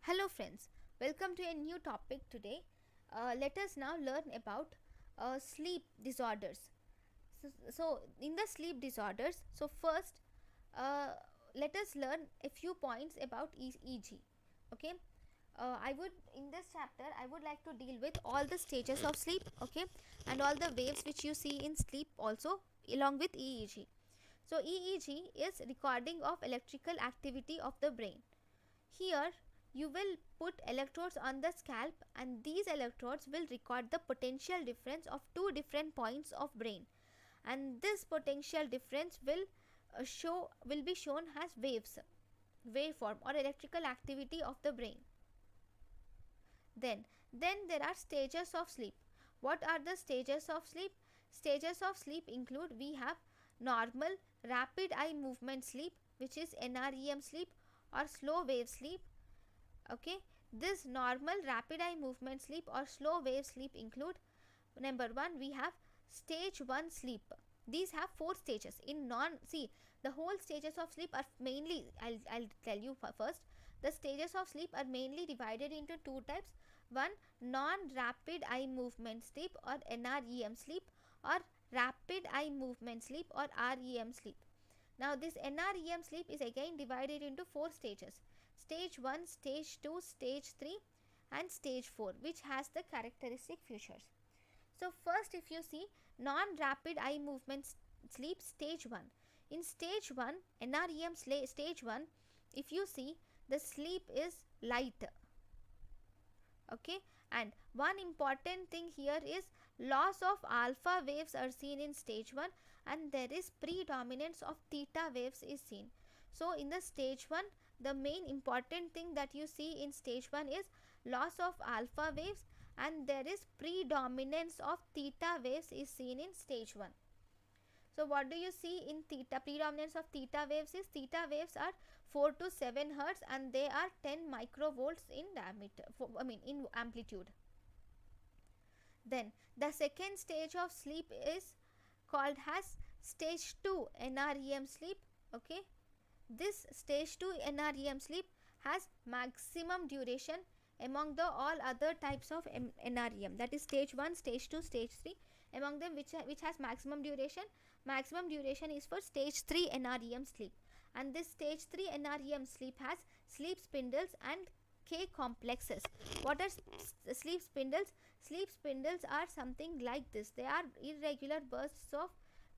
Hello friends, welcome to a new topic today. Let us now learn about sleep disorders. So in the sleep disorders, first uh, let us learn a few points about EEG. Okay, I would in this chapter I would like to deal with all the stages of sleep. Okay, and all the waves which you see in sleep also along with EEG. So EEG is recording of electrical activity of the brain. Here you will put electrodes on the scalp, and these electrodes will record the potential difference of two different points of brain, and this potential difference will be shown as waveform or electrical activity of the brain. Then there are stages of sleep. What are the stages of sleep? Stages of sleep include, we have normal rapid eye movement sleep, which is NREM sleep, or slow wave sleep. Okay, this normal rapid eye movement sleep or slow wave sleep include, number 1, we have stage 1 sleep. These have 4 stages. In non see the whole stages of sleep are mainly, I'll tell you first. The stages of sleep are mainly divided into two types. One, non rapid eye movement sleep or NREM sleep, or rapid eye movement sleep or REM sleep. Now this NREM sleep is again divided into 4 stages: stage 1, stage 2, stage 3 and stage 4, which has the characteristic features. So first, if you see non rapid eye movement sleep stage 1, in stage 1 NREM stage 1, if you see, the sleep is light. Okay, and one important thing here is loss of alpha waves are seen in stage 1, and there is predominance of theta waves is seen. So in the stage 1, the main important thing that you see in stage 1 is loss of alpha waves, and there is predominance of theta waves is seen in stage 1. So what do you see in theta? Predominance of theta waves is, theta waves are 4 to 7 hertz and they are 10 microvolts in diameter, in amplitude. Then the second stage of sleep is called as stage 2 NREM sleep. Okay, this stage 2 NREM sleep has maximum duration among the all other types of NREM, that is stage 1, stage 2, stage 3. Among them, which has maximum duration is for stage 3 NREM sleep, and this stage 3 NREM sleep has sleep spindles and K complexes. What are sleep spindles? Sleep spindles are something like this. They are irregular bursts of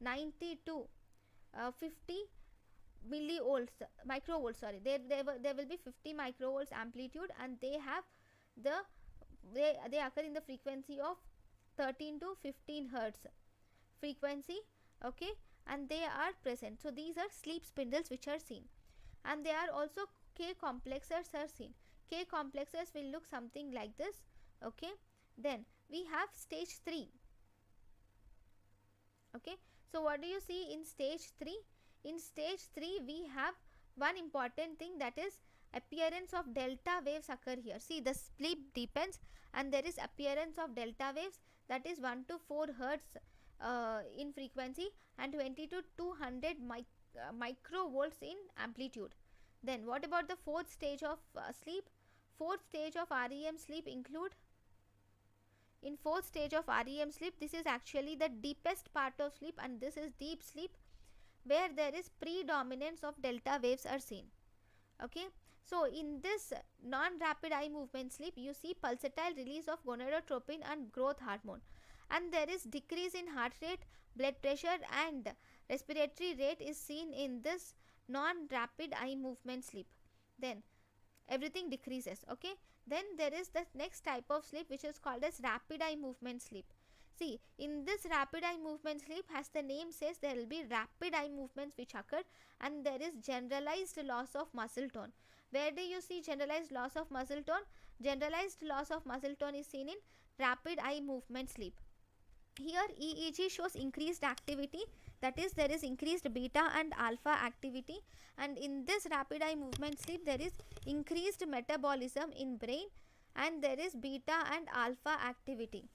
90 to 50 millivolts, microvolts, sorry, there will be 50 microvolts amplitude, and they have they occur in the frequency of 13 to 15 hertz frequency. Okay, and they are present. So these are sleep spindles which are seen, and they are also K complexes are seen. K complexes will look something like this. Okay, then we have stage 3. Okay, so what do you see in stage 3? In stage 3 we have one important thing, that is appearance of delta waves occur here. See, the sleep deepens and there is appearance of delta waves, that is 1 to 4 hertz in frequency and 20 to 200 microvolts in amplitude. Then what about the fourth stage of sleep? Fourth stage of REM sleep include, in fourth stage of REM sleep, this is actually the deepest part of sleep, and this is deep sleep, where there is predominance of delta waves are seen. Okay, so in this non rapid eye movement sleep, you see pulsatile release of gonadotropin and growth hormone, and there is decrease in heart rate, blood pressure and respiratory rate is seen in this non rapid eye movement sleep. Then everything decreases. Okay, then there is the next type of sleep which is called as rapid eye movement sleep. See, in this rapid eye movement sleep, as the name says, there will be rapid eye movements which occur, and there is generalized loss of muscle tone. Where do you see generalized loss of muscle tone? Generalized loss of muscle tone is seen in rapid eye movement sleep. Here EEG shows increased activity, that is there is increased beta and alpha activity, and in this rapid eye movement sleep there is increased metabolism in brain, and there is beta and alpha activity.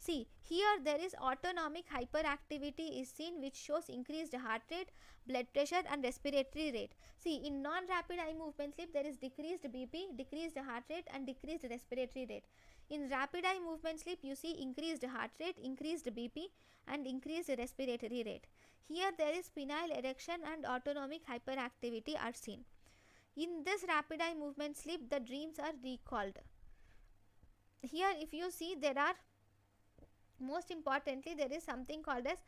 See, here there is autonomic hyperactivity is seen, which shows increased heart rate, blood pressure and respiratory rate. See, in non-rapid eye movement sleep there is decreased BP, decreased heart rate and decreased respiratory rate. In rapid eye movement sleep you see increased heart rate, increased BP and increased respiratory rate. Here there is penile erection and autonomic hyperactivity are seen. In this rapid eye movement sleep the dreams are recalled. Here if you see, there are, most importantly, there is something called as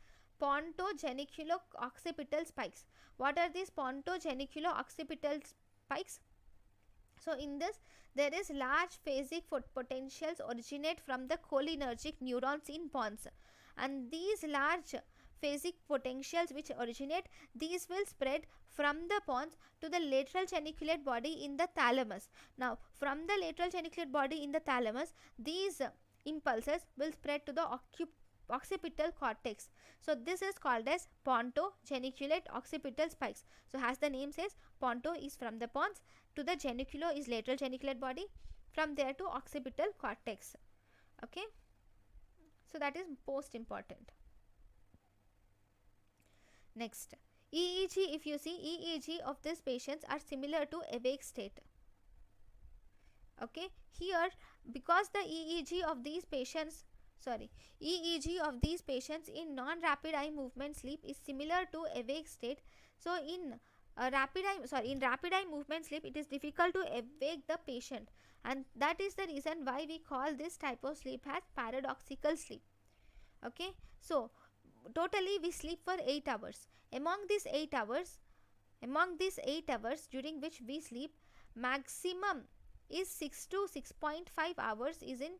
pontogeniculo-occipital spikes. What are these pontogeniculo-occipital spikes? So in this there is large phasic potentials originate from the cholinergic neurons in pons, and these large phasic potentials which originate, these will spread from the pons to the lateral geniculate body in the thalamus. Now from the lateral geniculate body in the thalamus, these impulses will spread to the occipital cortex. So this is called as pontogeniculate occipital spikes. So as the name says, ponto is from the pons, to the geniculo is lateral geniculate body, from there to occipital cortex. Okay, so that is most important. Next, EEG. If you see, EEG of these patients are similar to awake state. Okay, here because the EEG of these patients in non-rapid eye movement sleep is similar to awake state, so in rapid eye movement sleep it is difficult to awake the patient, and that is the reason why we call this type of sleep as paradoxical sleep. Okay, so totally we sleep for 8 hours. Among these 8 hours during which we sleep, maximum is 6 to 6.5 hours is in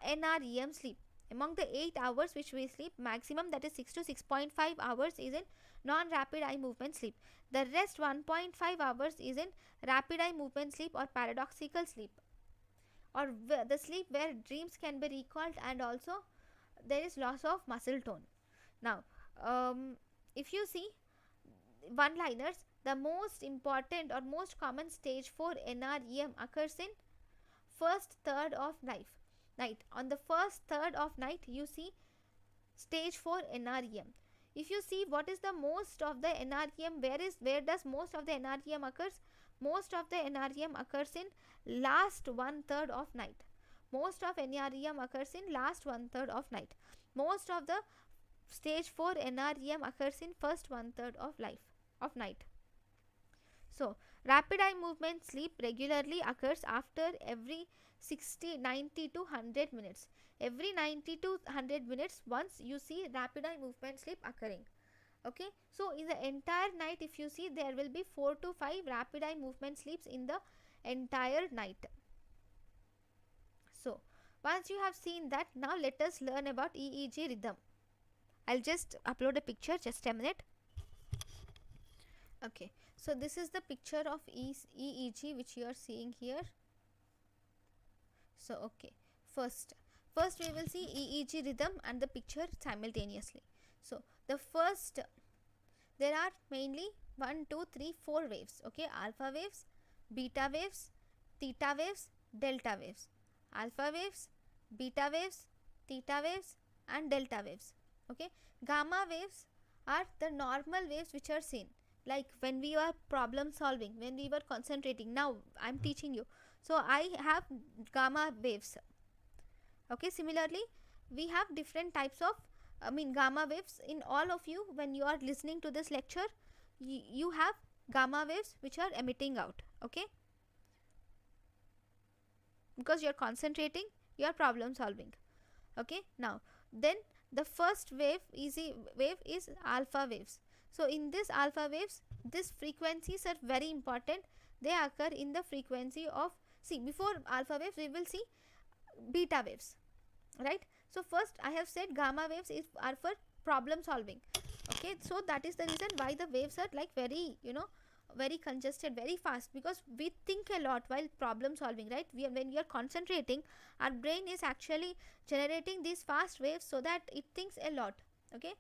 NREM sleep. Among the 8 hours which we sleep, maximum, that is 6 to 6.5 hours is in non-rapid eye movement sleep. The rest 1.5 hours is in rapid eye movement sleep or paradoxical sleep, or the sleep where dreams can be recalled, and also there is loss of muscle tone. Now if you see one-liners, the most important or most common stage 4 NREM occurs in first third of night. On the first third of night you see stage 4 NREM. If you see what is the most of the NREM, where does most of the NREM occurs? Most of the NREM occurs in last 1/3 of night. Most of NREM occurs in last 1/3 of night. Most of the stage 4 NREM occurs in first 1/3 of night. So rapid eye movement sleep regularly occurs after every 60, 90 to 100 minutes. Every 90 to 100 minutes once you see rapid eye movement sleep occurring. Okay, so in the entire night if you see, there will be 4 to 5 rapid eye movement sleeps in the entire night. So once you have seen that, now let us learn about EEG rhythm. I'll just upload a picture, just a minute. Okay, so this is the picture of EEG which you are seeing here. So okay, first we will see EEG rhythm and the picture simultaneously. So the first, there are mainly 1, 2, 3, 4 waves. Okay, alpha waves, beta waves, theta waves, delta waves. Alpha waves, beta waves, theta waves and delta waves. Okay, gamma waves are the normal waves which are seen, like when we are problem solving, when we were concentrating. Now I am teaching you, so I have gamma waves. Okay, similarly we have different types of gamma waves in all of you. When you are listening to this lecture, you have gamma waves which are emitting out. Okay, because you are concentrating, you are problem solving. Okay, now then the first wave, easy wave, is alpha waves. So in this alpha waves, these frequencies are very important. They occur in the frequency of, see, before alpha waves we will see beta waves, right? So first I have said gamma waves are for problem solving. Okay, so that is the reason why the waves are like very, very congested, very fast, because we think a lot while problem solving, right? When we are concentrating, our brain is actually generating these fast waves so that it thinks a lot. Okay,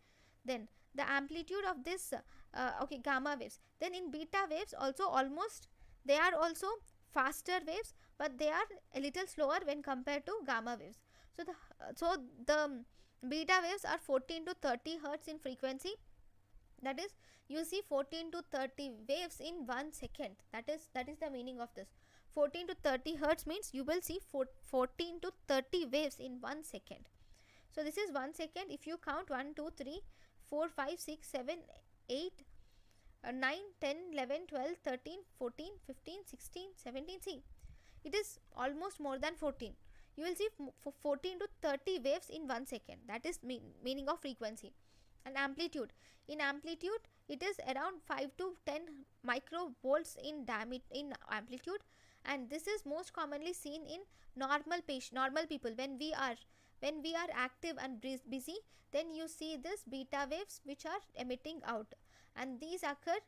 then the amplitude of this gamma waves. Then in beta waves also, almost they are also faster waves, but they are a little slower when compared to gamma waves. So the beta waves are 14 to 30 hertz in frequency. That is, you see 14 to 30 waves in 1 second. That is the meaning of this. 14 to 30 hertz means you will see 14 to 30 waves in 1 second. So this is 1 second. If you count 1, 2, 3, 4, 5, 6, 7, 8, 9, 10, 11, 12, 13, 14, 15, 16, 17. See, it is almost more than 14. You will see 14 to 30 waves in 1 second. That is meaning of frequency. And amplitude. In amplitude, it is around 5 to 10 microvolts in amplitude, and this is most commonly seen in normal people. When we are active and busy, then you see this beta waves which are emitting out, and these occur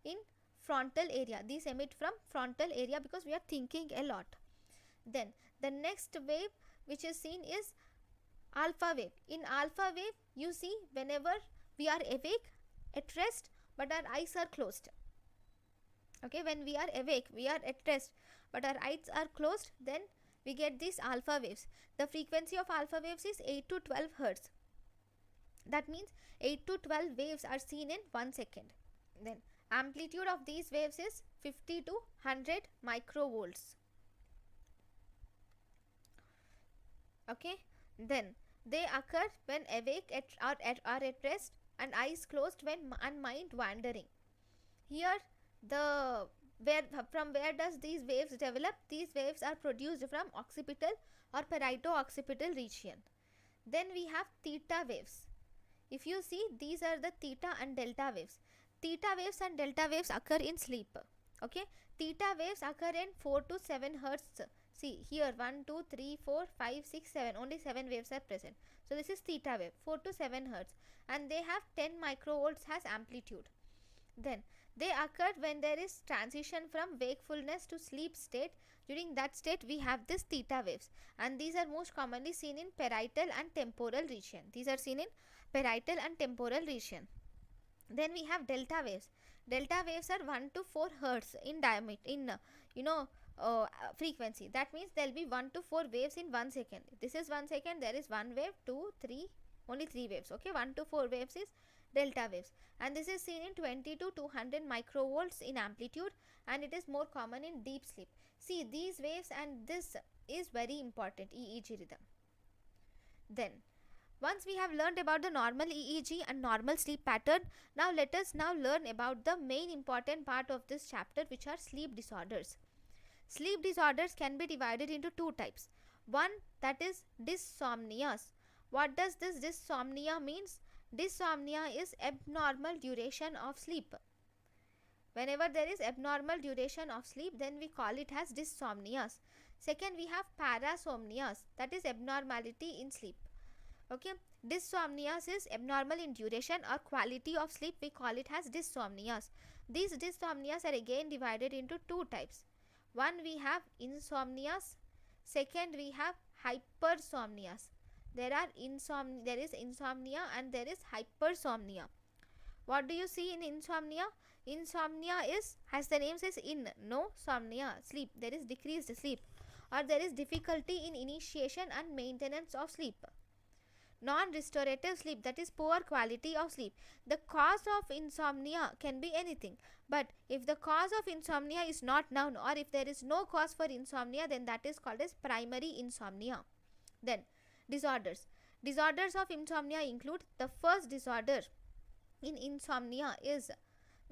in frontal area. These emit from frontal area because we are thinking a lot. Then the next wave which is seen is alpha wave. In alpha wave, you see whenever we are awake, at rest, but our eyes are closed. Okay, when we are awake, we are at rest, but our eyes are closed, then we get these alpha waves. The frequency of alpha waves is 8 to 12 hertz. That means 8 to 12 waves are seen in 1 second. Then amplitude of these waves is 50 to 100 microvolts. Okay, then they occur when awake or at rest, and eyes closed and mind wandering. Here from where does these waves develop? These waves are produced from occipital or parieto-occipital region. Then we have theta waves. If you see, these are the theta and delta waves. Theta waves and delta waves occur in sleep. Okay, theta waves occur in 4 to 7 hertz. See here, 1, 2, 3, 4, 5, 6, 7. Only 7 waves are present. So this is theta wave, 4 to 7 hertz, and they have 10 microvolts as amplitude. Then they occur when there is transition from wakefulness to sleep state. During that state, we have this theta waves, and these are most commonly seen in parietal and temporal region. These are seen in parietal and temporal region. Then we have delta waves. Delta waves are 1 to 4 hertz in diameter, frequency. That means there will be 1 to 4 waves in 1 second. This is 1 second, there is 1 wave, 2, 3, only 3 waves. Okay, 1 to 4 waves is delta waves, and this is seen in 20 to 200 microvolts in amplitude, and it is more common in deep sleep. See, these waves, and this is very important, EEG rhythm. Then once we have learned about the normal EEG and normal sleep pattern, now let us learn about the main important part of this chapter, which are sleep disorders. Sleep disorders can be divided into 2 types. One, that is dysomnias. What does this dysomnia means? Dysomnia is abnormal duration of sleep. Whenever there is abnormal duration of sleep, then we call it as dysomnias. Second, we have parasomnias, that is abnormality in sleep. Okay, dysomnias is abnormal in duration or quality of sleep. We call it as dysomnias. These dysomnias are again divided into 2 types. One, we have insomnias. Second, we have hypersomnias. There is insomnia and there is hypersomnia. What do you see in insomnia? Insomnia is, as the name says, somnia, sleep. There is decreased sleep, or there is difficulty in initiation and maintenance of sleep. Non-restorative sleep, that is poor quality of sleep. The cause of insomnia can be anything, but if the cause of insomnia is not known, or if there is no cause for insomnia, then that is called as primary insomnia. Then disorders. Disorders of insomnia include, the first disorder in insomnia is,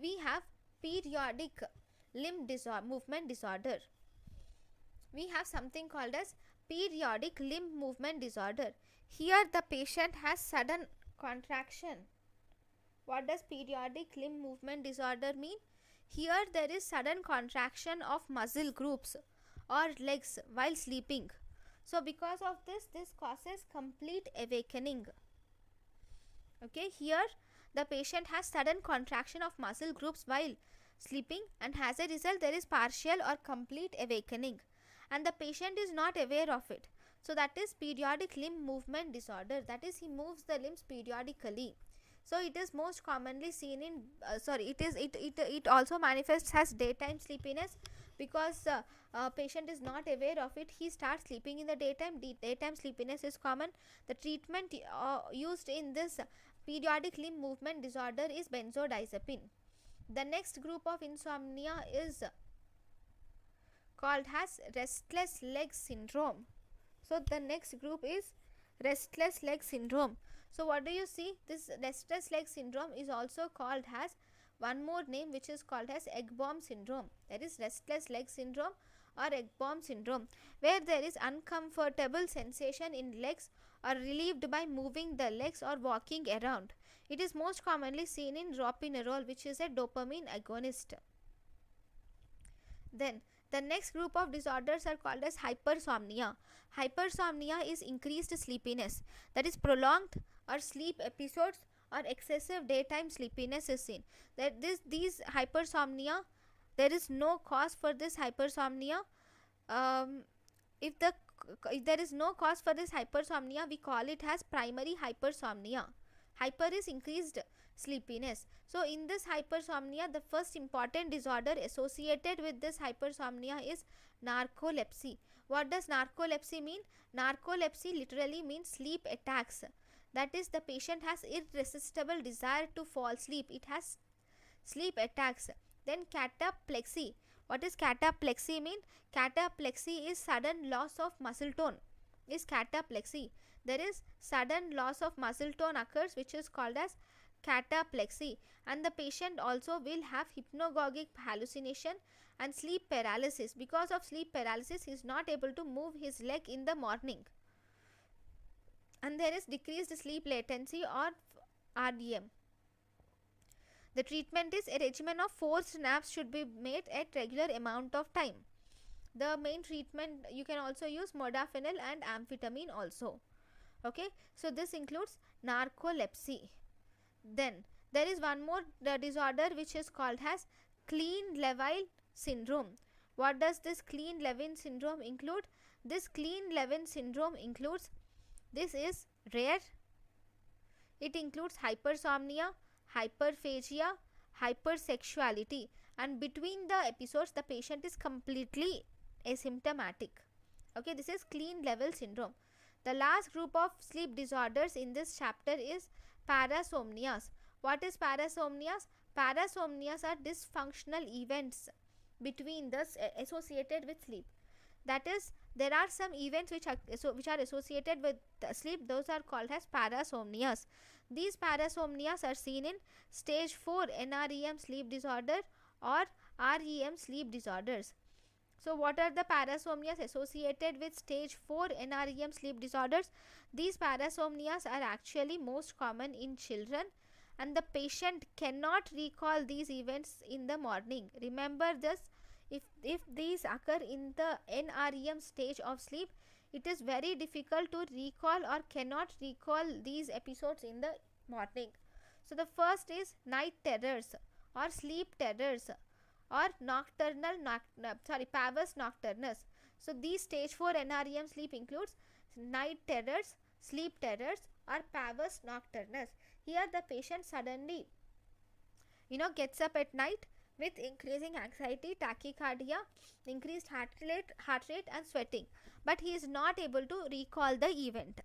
we have periodic limb movement disorder. We have something called as periodic limb movement disorder. Here the patient has sudden contraction. What does periodic limb movement disorder mean? Here there is sudden contraction of muscle groups or legs while sleeping. So because of this causes complete awakening. Okay, here the patient has sudden contraction of muscle groups while sleeping, and as a result there is partial or complete awakening, and the patient is not aware of it. So that is periodic limb movement disorder. That is, he moves the limbs periodically. So it is most commonly seen in it also manifests as daytime sleepiness, because patient is not aware of it, he starts sleeping in the daytime. Daytime sleepiness is common. The treatment used in this periodic limb movement disorder is benzodiazepine. The next group of insomnia is called as restless leg syndrome. So the next group is restless leg syndrome. So what do you see? This restless leg syndrome is also called as one more name, which is called as egg bomb syndrome. That is restless leg syndrome or egg bomb syndrome, where there is uncomfortable sensation in legs or relieved by moving the legs or walking around. It is most commonly seen in dropinerol, which is a dopamine agonist. Then the next group of disorders are called as hypersomnia. Hypersomnia is increased sleepiness, that is prolonged or sleep episodes or excessive daytime sleepiness is seen. That these hypersomnia, there is no cause for this hypersomnia. If there is no cause for this hypersomnia, we call it as primary hypersomnia. Hyper is increased sleepiness. So in this hypersomnia, the first important disorder associated with this hypersomnia is narcolepsy. What does narcolepsy mean? Narcolepsy literally means sleep attacks. That is, the patient has irresistible desire to fall asleep. It has sleep attacks. Then cataplexy. What is cataplexy mean? Cataplexy is sudden loss of muscle tone. Is cataplexy. There is sudden loss of muscle tone occurs, which is called as cataplexy, and the patient also will have hypnagogic hallucination and sleep paralysis. Because of sleep paralysis, he is not able to move his leg in the morning, and there is decreased sleep latency or REM. The treatment is a regimen of forced naps should be made at regular amount of time. The main treatment, you can also use modafinil and amphetamine also. Okay, so this includes narcolepsy. Then there is one more disorder which is called as Kleine-Levin syndrome. What does this Kleine-Levin syndrome include? This Kleine-Levin syndrome includes, this is rare. It includes hypersomnia, hyperphagia, hypersexuality, and between the episodes the patient is completely asymptomatic. Okay, this is Kleine-Levin syndrome. The last group of sleep disorders in this chapter is parasomnias. What is parasomnias? Parasomnias are dysfunctional events between the associated with sleep. That is, there are some events which are associated with sleep. Those are called as parasomnias. These parasomnias are seen in stage 4 NREM sleep disorder or REM sleep disorders. So what are the parasomnias associated with stage 4 NREM sleep disorders? These parasomnias are actually most common in children, and the patient cannot recall these events in the morning. Remember this, if these occur in the NREM stage of sleep, it is very difficult to recall or cannot recall these episodes in the morning. So the first is night terrors or sleep terrors or pavus nocturnus. So these stage 4 NREM sleep includes night terrors, sleep terrors or pavus nocturnus. Here the patient suddenly gets up at night with increasing anxiety, tachycardia, increased heart rate and sweating, but he is not able to recall the event.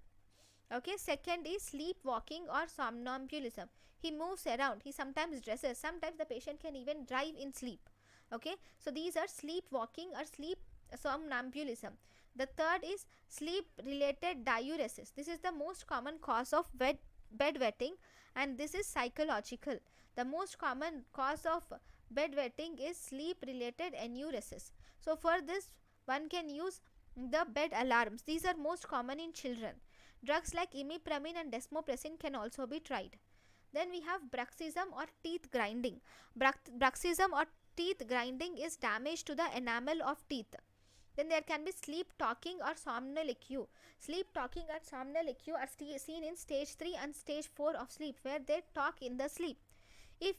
Okay, second is sleepwalking or somnambulism. He moves around, he sometimes dresses, sometimes the patient can even drive in sleep. Okay, so these are sleepwalking or sleep somnambulism. The third is sleep related diuresis. This is the most common cause of bedwetting, and this is psychological. The most common cause of bedwetting is sleep related enuresis. So for this, one can use the bed alarms. These are most common in children. Drugs like imipramine and desmopressin can also be tried. Then we have bruxism or teeth grinding. Bruxism or teeth grinding is damage to the enamel of teeth. Then there can be sleep talking or somnolacue. Sleep talking and somnolacue are seen in stage 3 and stage 4 of sleep, where they talk in the sleep. If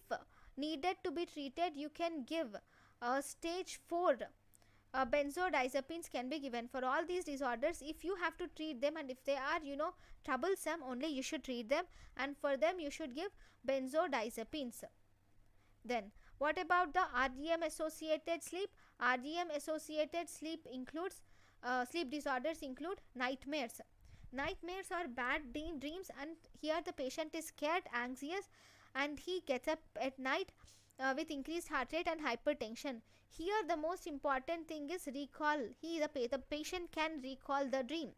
needed to be treated, you can give stage 4 benzodiazepines can be given for all these disorders. If you have to treat them, and if they are troublesome, only you should treat them, and for them you should give benzodiazepines. Then What about the REM associated sleep? REM associated sleep includes sleep disorders include nightmares. Nightmares are bad dreams, and here the patient is scared, anxious, and he gets up at night with increased heart rate and hypertension. Here the most important thing is recall. The patient can recall the dream.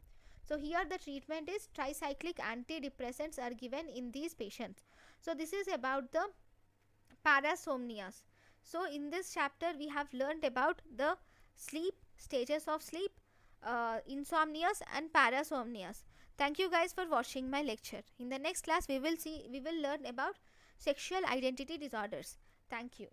So here the treatment is tricyclic antidepressants are given in these patients. So this is about the parasomnias. So in this chapter we have learned about the sleep, stages of sleep, insomnias and parasomnias. Thank you guys for watching my lecture. In the next class we will learn about sexual identity disorders. Thank you.